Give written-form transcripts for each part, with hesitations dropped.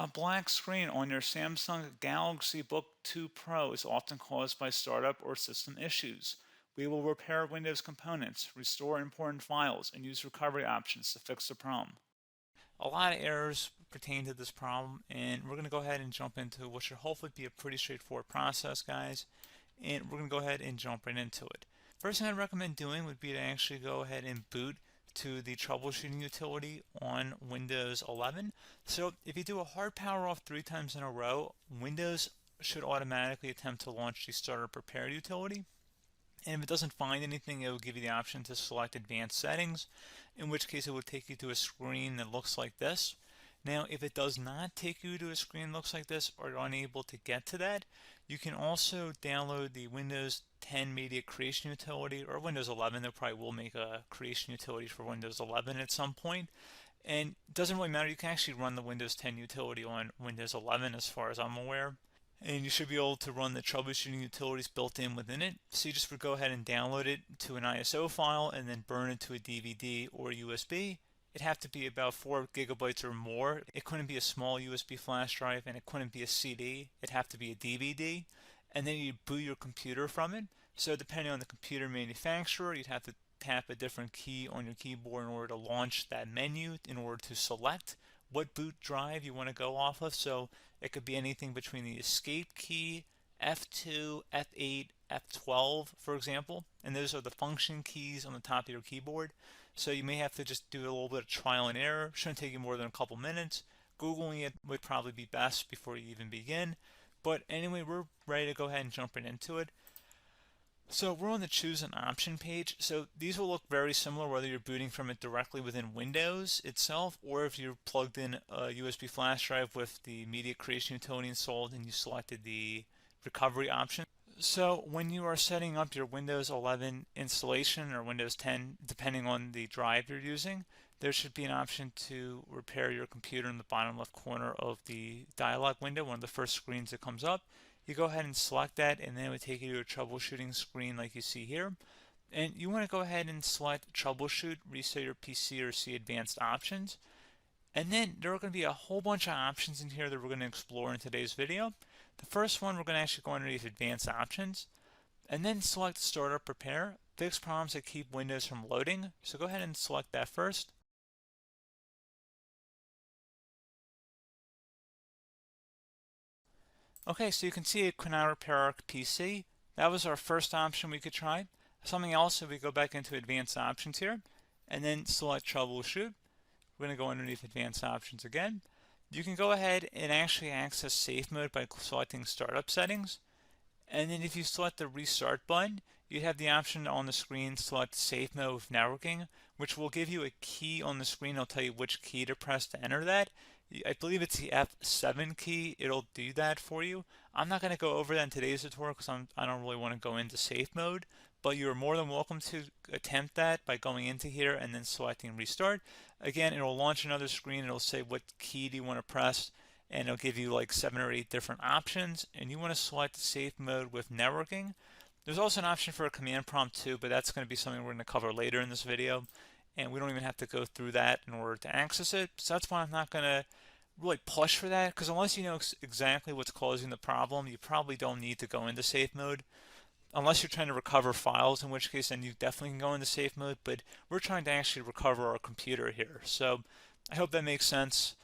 A black screen on your Samsung Galaxy Book2 Pro is often caused by startup or system issues. We will repair Windows components, restore important files, and use recovery options to fix the problem. A lot of errors pertain to this problem, and we're going to go ahead and jump into what should hopefully be a pretty straightforward process, guys. And we're going to go ahead and jump right into it. First thing I'd recommend doing would be to actually go ahead and boot to the troubleshooting utility on Windows 11. So if you do a hard power off 3 times in a row, Windows should automatically attempt to launch the startup repair utility. And if it doesn't find anything, it will give you the option to select advanced settings, in which case it will take you to a screen that looks like this. Now, if it does not take you to a screen that looks like this, or you're unable to get to that, you can also download the Windows 10 Media Creation Utility, or Windows 11. They probably will make a creation utility for Windows 11 at some point. And it doesn't really matter, you can actually run the Windows 10 utility on Windows 11 as far as I'm aware. And you should be able to run the troubleshooting utilities built in within it. So you just would go ahead and download it to an ISO file and then burn it to a DVD or USB. It'd have to be about 4 gigabytes or more. It couldn't be a small USB flash drive, and it couldn't be a CD. It'd have to be a DVD. And then you'd boot your computer from it. So depending on the computer manufacturer, you'd have to tap a different key on your keyboard in order to launch that menu, in order to select what boot drive you want to go off of. So it could be anything between the escape key, F2, F8, F12, for example, and those are the function keys on the top of your keyboard. So you may have to just do a little bit of trial and error. Shouldn't take you more than a couple minutes. Googling it would probably be best before you even begin. But anyway, we're ready to go ahead and jump right into it. So we're on the choose an option page. So these will look very similar whether you're booting from it directly within Windows itself, or if you're plugged in a USB flash drive with the media creation utility installed and you selected the recovery option. So when you are setting up your Windows 11 installation or Windows 10, depending on the drive you're using, there should be an option to repair your computer in the bottom left corner of the dialog window, one of the first screens that comes up. You go ahead and select that, and then it would take you to a troubleshooting screen like you see here. And you want to go ahead and select troubleshoot, reset your PC, or see advanced options. And then there are going to be a whole bunch of options in here that we're going to explore in today's video. The first one, we're going to actually go underneath advanced options and then select startup repair, fix problems that keep Windows from loading. So go ahead and select that first. Okay, so you can see it could not repair our PC. That was our first option we could try. Something else, if we go back into advanced options here and then select troubleshoot, we're going to go underneath advanced options again. You can go ahead and actually access safe mode by selecting startup settings. And then if you select the restart button, you have the option on the screen select safe mode with networking, which will give you a key on the screen. It'll tell you which key to press to enter that. I believe it's the F7 key. It'll do that for you. I'm not going to go over that in today's tutorial because I don't really want to go into safe mode, but you're more than welcome to attempt that by going into here and then selecting restart. Again, it'll launch another screen. It'll say what key do you want to press, and it'll give you like 7 or 8 different options, and you want to select safe mode with networking. There's also an option for a command prompt too, but that's going to be something we're going to cover later in this video, and we don't even have to go through that in order to access it. So that's why I'm not going to really push for that, because unless you know exactly what's causing the problem, you probably don't need to go into safe mode. Unless you're trying to recover files, in which case then you definitely can go into safe mode, but we're trying to actually recover our computer here. So I hope that makes sense.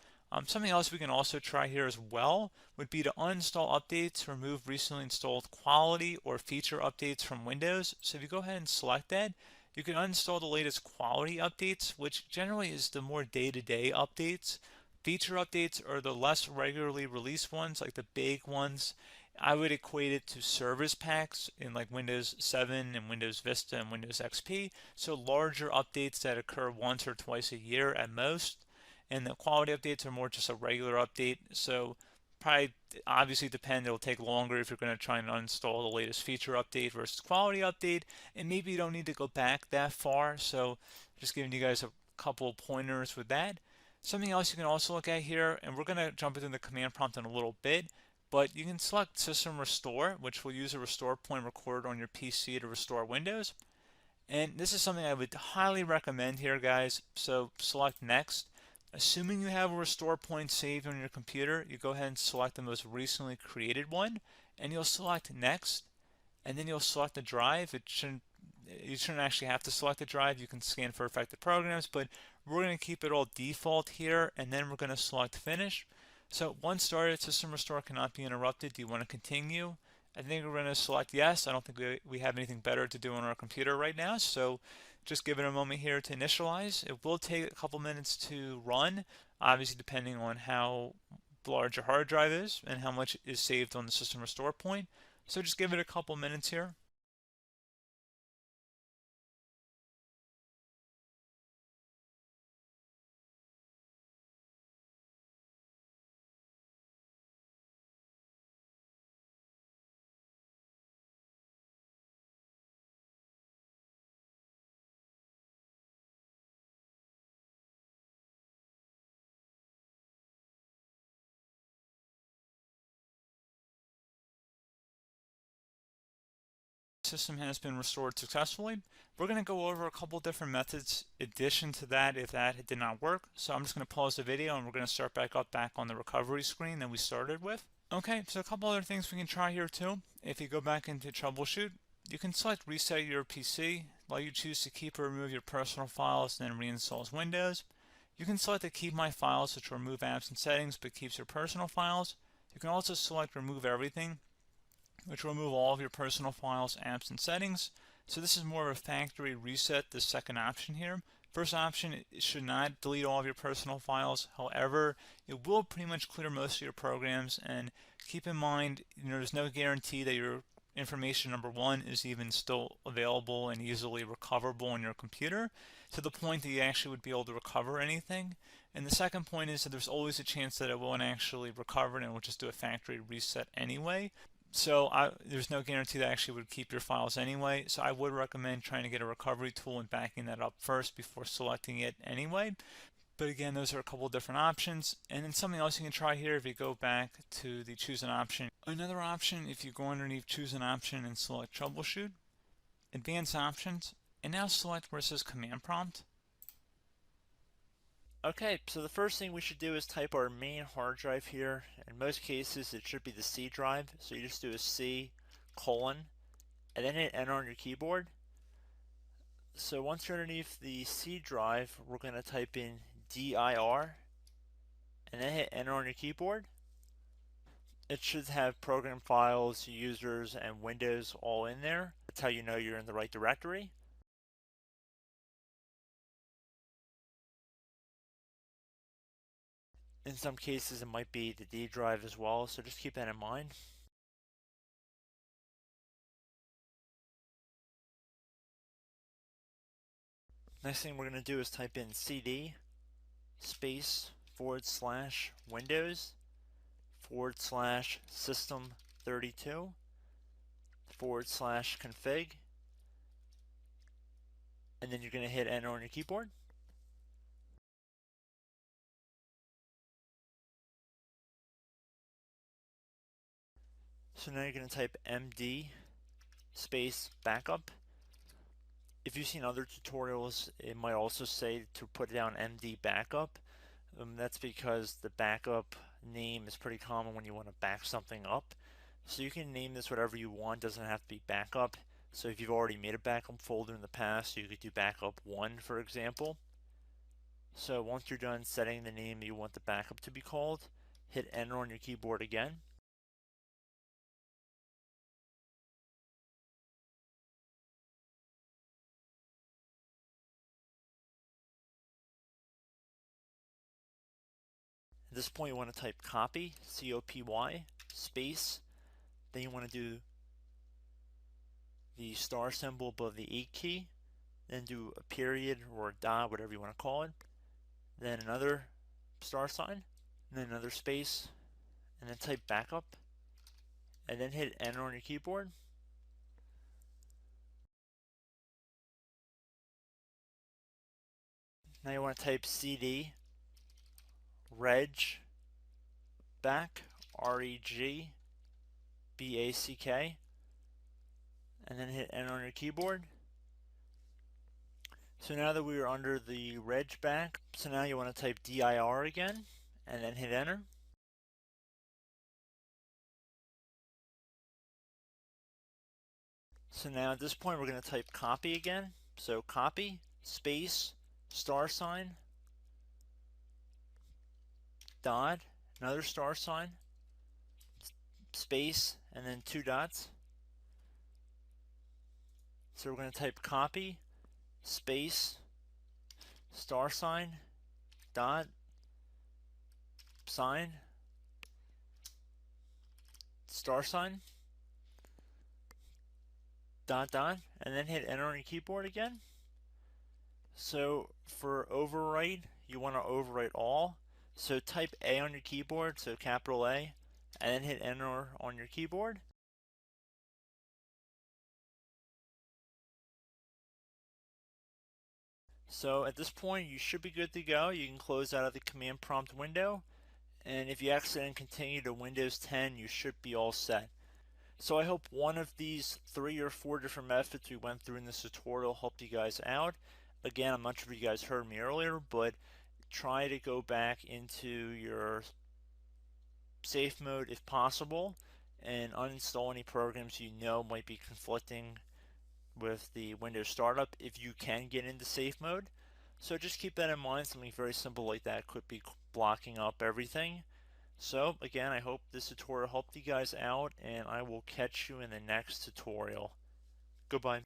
Something else we can also try here as well would be to uninstall updates, remove recently installed quality or feature updates from Windows. So if you go ahead and select that, you can uninstall the latest quality updates, which generally is the more day-to-day updates. Feature updates are the less regularly released ones, like the big ones. I would equate it to service packs in like Windows 7 and Windows Vista and Windows XP. So larger updates that occur once or twice a year at most. And the quality updates are more just a regular update. So probably obviously depend, it'll take longer if you're going to try and uninstall the latest feature update versus quality update. And maybe you don't need to go back that far. So just giving you guys a couple of pointers with that. Something else you can also look at here, and we're going to jump into the command prompt in a little bit, but you can select System Restore, which will use a restore point recorded on your PC to restore Windows. And this is something I would highly recommend here, guys. So select Next. Assuming you have a restore point saved on your computer, you go ahead and select the most recently created one, and you'll select next, and then you'll select the drive. You shouldn't actually have to select the drive. You can scan for affected programs, but we're going to keep it all default here, and then we're going to select finish. So once started, system restore cannot be interrupted. Do you want to continue? I think we're going to select yes. I don't think we have anything better to do on our computer right now, so just give it a moment here to initialize. It will take a couple minutes to run, obviously depending on how large your hard drive is and how much is saved on the system restore point. So just give it a couple minutes here. System has been restored successfully. We're going to go over a couple different methods in addition to that if that did not work. So I'm just going to pause the video and we're going to start back on the recovery screen that we started with. Okay, so a couple other things we can try here too. If you go back into Troubleshoot, you can select Reset Your PC while you choose to keep or remove your personal files and then reinstalls Windows. You can select to keep my files, which will remove apps and settings but keeps your personal files. You can also select Remove Everything, which will remove all of your personal files, apps, and settings. So this is more of a factory reset, the second option here. First option, it should not delete all of your personal files. However, it will pretty much clear most of your programs, and keep in mind, there's no guarantee that your information, number one, is even still available and easily recoverable on your computer to the point that you actually would be able to recover anything. And the second point is that there's always a chance that it won't actually recover and it will just do a factory reset anyway. So there's no guarantee that actually would keep your files anyway. So I would recommend trying to get a recovery tool and backing that up first before selecting it anyway. But again, those are a couple different options. And then something else you can try here if you go back to the choose an option. Another option, if you go underneath choose an option and select troubleshoot, advanced options, and now select where it says command prompt. Okay, so the first thing we should do is type our main hard drive here. In most cases, it should be the C drive. So you just do a C colon and then hit enter on your keyboard. So once you're underneath the C drive, we're going to type in dir and then hit enter on your keyboard. It should have program files, users, and Windows all in there. That's how you know you're in the right directory. In some cases, it might be the D drive as well, so just keep that in mind. Next thing we're going to do is type in cd space / Windows / system32 / config, and then you're going to hit enter on your keyboard. So now you're going to type md space backup. If you've seen other tutorials, it might also say to put down md backup. That's because the backup name is pretty common when you want to back something up. So you can name this whatever you want, doesn't have to be backup. So if you've already made a backup folder in the past, you could do backup 1, for example. So once you're done setting the name you want the backup to be called, hit enter on your keyboard again. At this point you want to type copy, C-O-P-Y, space, then you want to do the star symbol above the 8 key, then do a period or a dot, whatever you want to call it, then another star sign, and then another space, and then type backup, and then hit enter on your keyboard. Now you want to type cd reg back, REGBACK, and then hit enter on your keyboard. So now that we are under the reg back, so now you want to type dir again and then hit enter. So now at this point we're going to type copy again. So copy, space, star sign, dot, another star sign, space, and then 2 dots. So we're going to type copy, space, star sign, dot, sign, star sign, dot, dot, and then hit enter on your keyboard again. So for overwrite, you want to overwrite all. So type A on your keyboard, so capital A, and then hit enter on your keyboard. So at this point, you should be good to go. You can close out of the command prompt window, and if you accidentally continue to Windows 10, you should be all set. So I hope one of these 3 or 4 different methods we went through in this tutorial helped you guys out. Again, I'm not sure if you guys heard me earlier, but try to go back into your safe mode if possible and uninstall any programs you know might be conflicting with the Windows startup if you can get into safe mode. So just keep that in mind. Something very simple like that could be blocking up everything. So again, I hope this tutorial helped you guys out, and I will catch you in the next tutorial. Goodbye.